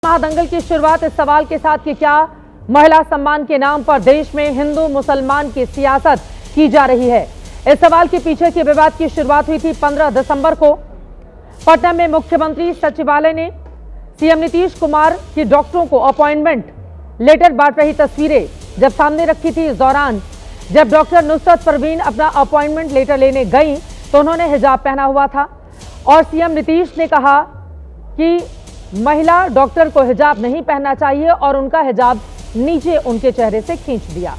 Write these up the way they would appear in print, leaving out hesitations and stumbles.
महादंगल की शुरुआत इस सवाल के साथ कि क्या महिला सम्मान के नाम पर देश में हिंदू मुसलमान की सियासत की जा रही है। इस सवाल के पीछे के विवाद की शुरुआत हुई थी 15 दिसंबर को। पटना में मुख्यमंत्री सचिवालय ने सीएम नीतीश कुमार की डॉक्टरों को अपॉइंटमेंट लेटर बांट रही तस्वीरें जब सामने रखी थी। इस दौरान जब डॉक्टर नुसरत परवीन अपना अपॉइंटमेंट लेटर लेने गई तो उन्होंने हिजाब पहना हुआ था और सीएम नीतीश ने कहा कि महिला डॉक्टर को हिजाब नहीं पहनना चाहिए और उनका हिजाब नीचे उनके चेहरे से खींच दिया।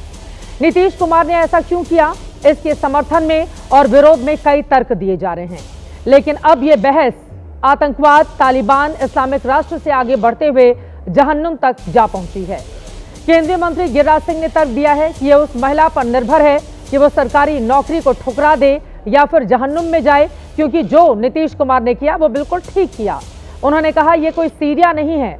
नीतीश कुमार ने ऐसा क्यों किया, इसके समर्थन में और विरोध में कई तर्क दिए जा रहे हैं, लेकिन अब यह बहस आतंकवाद, तालिबान, इस्लामिक राष्ट्र से आगे बढ़ते हुए जहन्नुम तक जा पहुंची है। केंद्रीय मंत्री गिरिराज सिंह ने तर्क दिया है कि यह उस महिला पर निर्भर है कि वो सरकारी नौकरी को ठुकरा दे या फिर जहन्नुम में जाए, क्योंकि जो नीतीश कुमार ने किया वो बिल्कुल ठीक किया। उन्होंने कहा यह कोई सीरिया नहीं है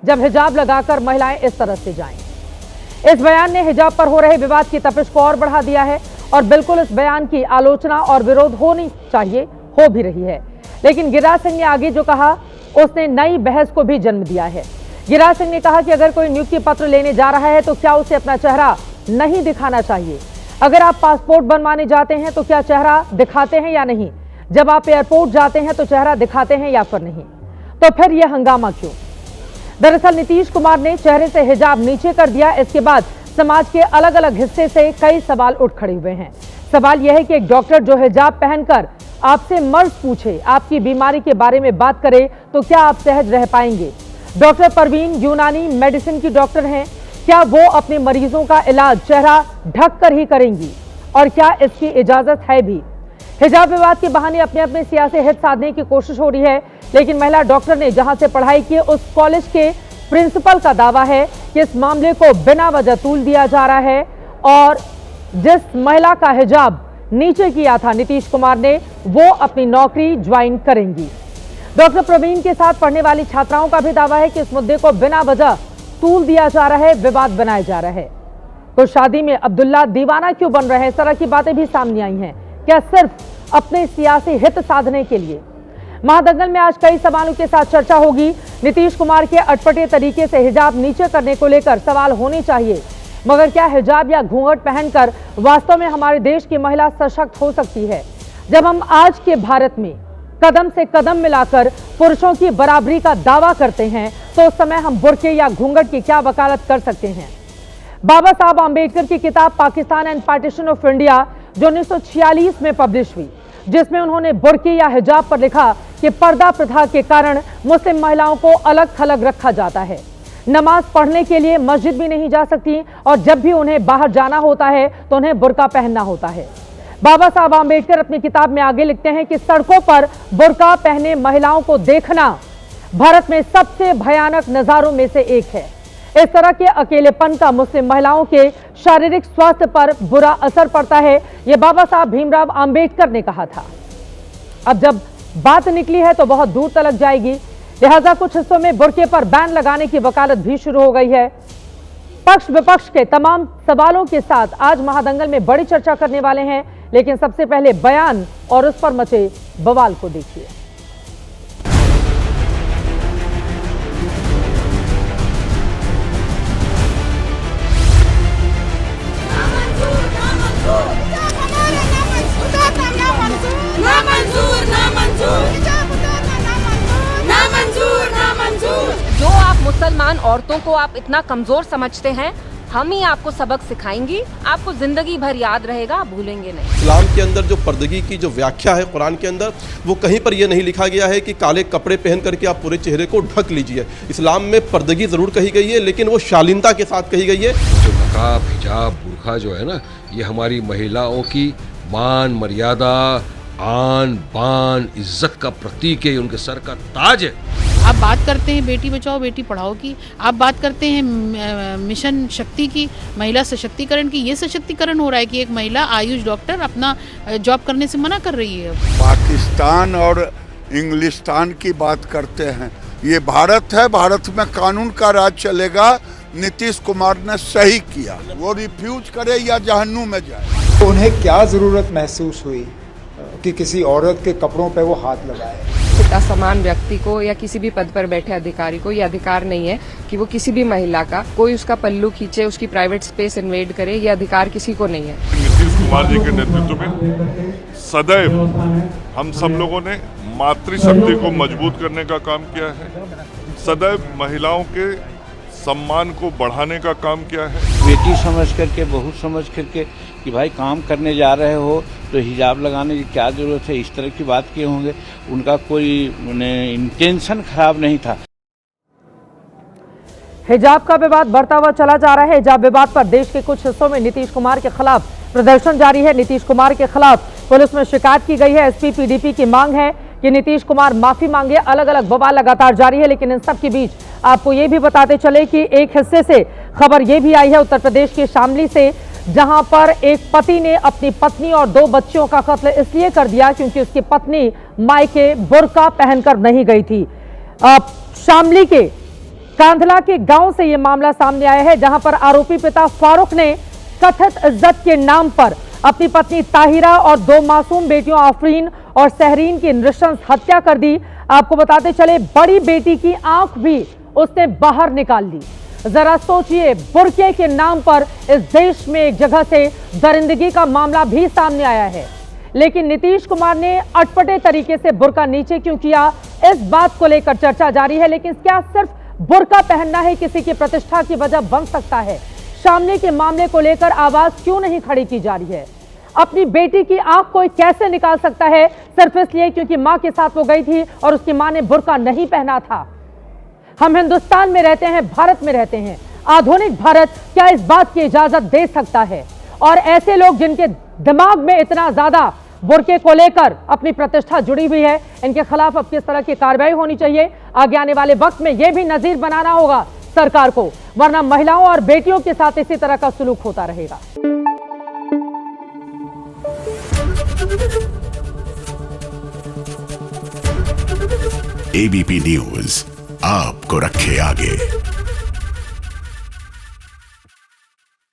जब हिजाब लगाकर महिलाएं इस तरह से जाएं। इस बयान ने हिजाब पर हो रहे विवाद की तपिश को और बढ़ा दिया है और बिल्कुल इस बयान की आलोचना और विरोध होनी चाहिए, हो भी रही है। लेकिन गिरिराज सिंह ने आगे जो कहा उसने नई बहस को भी जन्म दिया है। गिरिराज सिंह ने कहा कि अगर कोई नियुक्ति पत्र लेने जा रहा है तो क्या उसे अपना चेहरा नहीं दिखाना चाहिए। अगर आप पासपोर्ट बनवाने जाते हैं तो क्या चेहरा दिखाते हैं या नहीं। जब आप एयरपोर्ट जाते हैं तो चेहरा दिखाते हैं या फिर नहीं। तो फिर यह हंगामा क्यों। दरअसल नीतीश कुमार ने चेहरे से हिजाब नीचे कर दिया। इसके बाद समाज के अलग अलग हिस्से से कई सवाल उठ खड़े हुए हैं। सवाल यह है कि एक डॉक्टर जो हिजाब पहनकर आपसे मर्ज पूछे, आपकी बीमारी के बारे में बात करे, तो क्या आप सहज रह पाएंगे। डॉक्टर परवीन यूनानी मेडिसिन की डॉक्टर हैं, क्या वो अपने मरीजों का इलाज चेहरा ढक कर ही करेंगी और क्या इसकी इजाजत है भी। हिजाब विवाद के बहाने अपने अपने सियासी हित साधने की कोशिश हो रही है, लेकिन महिला डॉक्टर ने जहां से पढ़ाई की उस कॉलेज के प्रिंसिपल का दावा है कि इस मामले को बिना वजह तूल दिया जा रहा है और जिस महिला का हिजाब नीचे किया था नीतीश कुमार ने, वो अपनी नौकरी ज्वाइन करेंगी। डॉक्टर प्रवीण के साथ पढ़ने वाली छात्राओं का भी दावा है कि इस मुद्दे को बिना वजह तूल दिया जा रहा है, विवाद बनाया जा रहा है। तो शादी में अब्दुल्ला दीवाना क्यों बन रहे हैं, इस तरह की बातें भी सामने आई हैं। क्या सिर्फ अपने सियासी हित साधने के लिए। महादंगल में आज कई सवालों के साथ चर्चा होगी। नीतीश कुमार के अटपटे तरीके से हिजाब नीचे करने को लेकर सवाल होने चाहिए, मगर क्या हिजाब या घूंघट पहनकर वास्तव में हमारे देश की महिला सशक्त हो सकती है। जब हम आज के भारत में कदम से कदम मिलाकर पुरुषों की बराबरी का दावा करते हैं तो उस समय हम बुर्के या घूंघट की क्या वकालत कर सकते हैं। बाबा साहब आंबेडकर की किताब Pakistan and partition of India जो 1946 में पब्लिश हुई, जिसमें उन्होंने बुर्के या हिजाब पर लिखा कि पर्दा प्रथा के कारण मुस्लिम महिलाओं को अलग थलग रखा जाता है, नमाज पढ़ने के लिए मस्जिद भी नहीं जा सकती और जब भी उन्हें बाहर जाना होता है तो उन्हें बुर्का पहनना होता है। बाबा साहब आंबेडकर अपनी किताब में आगे लिखते हैं कि सड़कों पर बुर्का पहने महिलाओं को देखना भारत में सबसे भयानक नजारों में से एक है। इस तरह के अकेलेपन का मुस्लिम महिलाओं के शारीरिक स्वास्थ्य पर बुरा असर पड़ता है, यह बाबा साहब भीमराव अंबेडकर ने कहा था। अब जब बात निकली है तो बहुत दूर तक जाएगी, लिहाजा कुछ हिस्सों में बुर्के पर बैन लगाने की वकालत भी शुरू हो गई है। पक्ष विपक्ष के तमाम सवालों के साथ आज महादंगल में बड़ी चर्चा करने वाले हैं, लेकिन सबसे पहले बयान और उस पर मचे बवाल को देखिए। जो आप मुसलमान औरतों को आप इतना कमजोर समझते हैं, हम ही आपको सबक सिखाएंगी, आपको जिंदगी भर याद रहेगा, आप भूलेंगे नहीं। इस्लाम के अंदर जो पर्दगी की जो व्याख्या है कुरान के अंदर, वो कहीं पर यह नहीं लिखा गया है कि काले कपड़े पहन करके आप पूरे चेहरे को ढक लीजिए। इस्लाम में पर्दगी जरूर कही गई है, लेकिन वो शालीनता के साथ कही गई है। जो नकाब, हिजाब, बुर्का जो है ना, ये हमारी महिलाओं की मान मर्यादा, आन बान, इज्जत का प्रतीक है, उनके सर का ताज है। आप बात करते हैं बेटी बचाओ बेटी पढ़ाओ की, आप बात करते हैं मिशन शक्ति की, महिला सशक्तिकरण की। ये सशक्तिकरण हो रहा है कि एक महिला आयुष डॉक्टर अपना जॉब करने से मना कर रही है। पाकिस्तान और इंग्लिस्तान की बात करते हैं, ये भारत है, भारत में कानून का राज चलेगा। नीतीश कुमार ने सही किया, वो रिफ्यूज करे या जहन्नुम में जाए। उन्हें क्या जरूरत महसूस हुई कि किसी औरत के कपड़ों पे वो हाथ लगाए। शिक्षित असमान व्यक्ति को या किसी भी पद पर बैठे अधिकारी को ये अधिकार नहीं है कि वो किसी भी महिला का कोई उसका पल्लू खींचे, उसकी प्राइवेट स्पेस इन्वेड करे, ये अधिकार किसी को नहीं है। नीतीश कुमार जी के नेतृत्व में सदैव हम सब लोगों ने मातृशक्ति को मजबूत करने का काम किया है, सदैव महिलाओं के सम्मान को बढ़ाने का काम किया है। बेटी समझ करके, बहू समझ करके कि भाई काम करने जा रहे हो तो हिजाब लगाने की क्या जरूरत है, इस तरह की बात किए होंगे। उनका कोई इंटेंशन खराब नहीं था। हिजाब का विवाद बढ़ता हुआ चला जा रहा है। हिजाब विवाद पर देश के कुछ हिस्सों में नीतीश कुमार के खिलाफ प्रदर्शन जारी है। नीतीश कुमार के खिलाफ पुलिस में शिकायत की गई है। एसपी पीडीपी की मांग है कि नीतीश कुमार माफी मांगे। अलग अलग बवाल लगातार जारी है, लेकिन इन सब के बीच आपको ये भी बताते चले कि एक हिस्से से खबर ये भी आई है उत्तर प्रदेश के शामली से, जहां पर एक पति ने अपनी पत्नी और 2 बच्चियों का कत्ल इसलिए कर दिया क्योंकि उसकी पत्नी मायके बुर्का पहनकर नहीं गई थी। शामली के कांधला के गांव से यह मामला सामने आया है, जहां पर आरोपी पिता फारूक ने कथित इज्जत के नाम पर अपनी पत्नी ताहिरा और 2 मासूम बेटियों आफरीन और सहरीन की नृशंस हत्या कर दी। आपको बताते चले, बड़ी बेटी की आंख भी उसने बाहर निकाल ली। जरा सोचिए, बुर्के के नाम पर इस देश में एक जगह से दरिंदगी का मामला भी सामने आया है, लेकिन नीतीश कुमार ने अटपटे तरीके से बुर्का नीचे क्यों किया, इस बात को लेकर चर्चा जारी है। लेकिन क्या सिर्फ बुर्का पहनना है किसी की प्रतिष्ठा की वजह बन सकता है? शामली के मामले को लेकर आवाज क्यों नहीं खड़ी की जा रही है? अपनी बेटी की आंख कोई कैसे निकाल सकता है सिर्फ इसलिए क्योंकि मां के साथ वो गई थी और उसकी मां ने बुर्का नहीं पहना था? हम हिंदुस्तान में रहते हैं, भारत में रहते हैं। आधुनिक भारत क्या इस बात की इजाजत दे सकता है? और ऐसे लोग जिनके दिमाग में इतना ज्यादा बुर्के को लेकर अपनी प्रतिष्ठा जुड़ी हुई है, इनके खिलाफ अब किस तरह की कार्रवाई होनी चाहिए? आगे आने वाले वक्त में यह भी नजीर बनाना होगा सरकार को, वरना महिलाओं और बेटियों के साथ इसी तरह का सुलूक होता रहेगा। एबीपी न्यूज आपको रखे आगे।